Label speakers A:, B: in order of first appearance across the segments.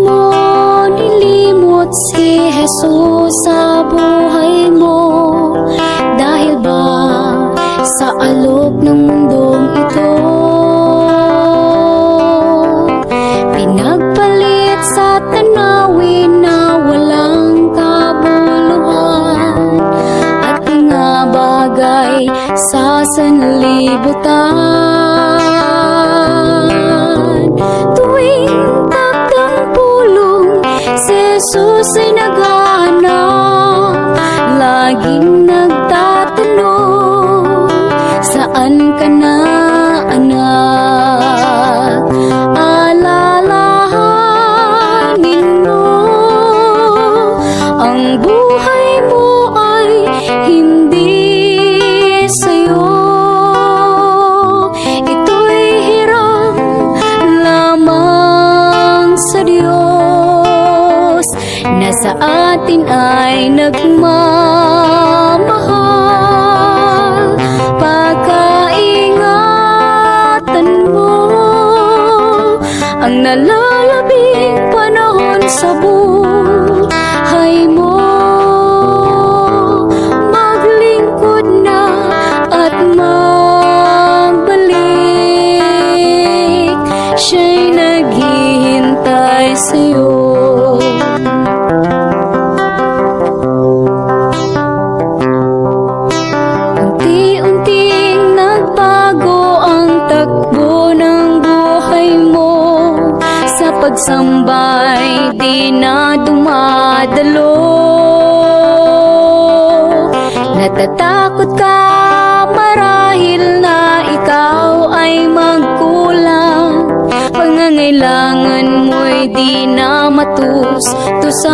A: mo nilimot si Jesus sa buhay mo? Dahil ba sa alok ng mundong ito pinagpalit sa tanawin na walang kabuluhan at mga bagay sa sanlibutan? Tuwing takdang pulong si Jesus ay naghahanap, laging nagtatanong, saan ka na, anak? Alalahanin mo, ang buhay mo ay hindi sa'yo. Ito'y hiram lamang sa Diyos na sa atin ay nagmamahal. Pagkaingatan mo ang nalalabing panahon sa buhay mo. Maglingkod na at magbalik, siya'y naghihintay sa'yo. Unti-unting nagbago ang takbo ng buhay mo, sa pagsambay di na dumadalo. Natatakot ka marahil na ikaw ay magkulang, pangangailangan mo'y di na matustusan.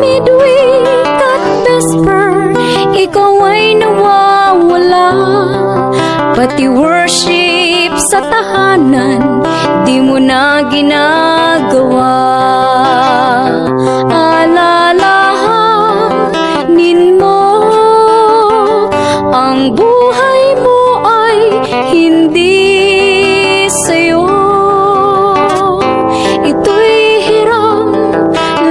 A: Midweek at vesper, ikaw ay nawawala, pati worship sa tahanan di mo na ginagawa. Alalahanin mo, ang buhay mo ay hindi sa'yo. Ito'y hiram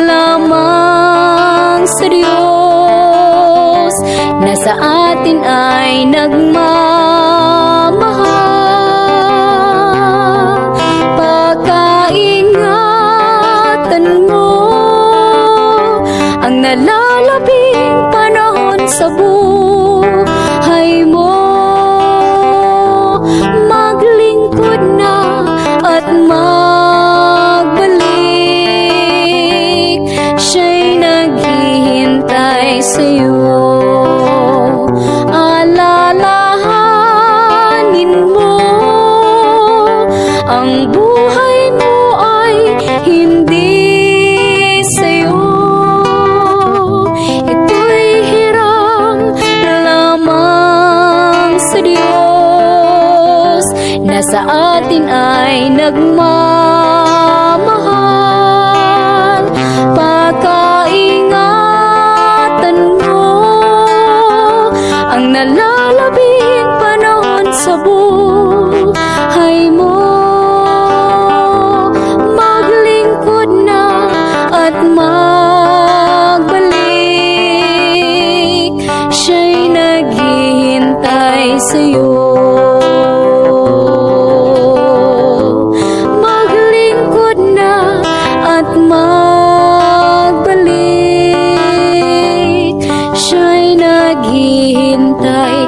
A: lamang sa Diyos na sa atin ay nagmamahal. Pagkaingatan mo ang nalalabing panahon sa buhay mo. Maglingkod na at magbalik, siya'y naghihintay sa'yo. Alalahanin mo, ang buhay mo ay hindi sa'yo. Ito'y hiram lamang sa Diyos na sa atin ay nagmamahal. Pagkaingatan mo ang nalalabing panahon sa buhay mo. Maglingkod na at magbalik, siya'y naghihintay sa'yo. Maglingkod na at magbalik, siya'y naghihintay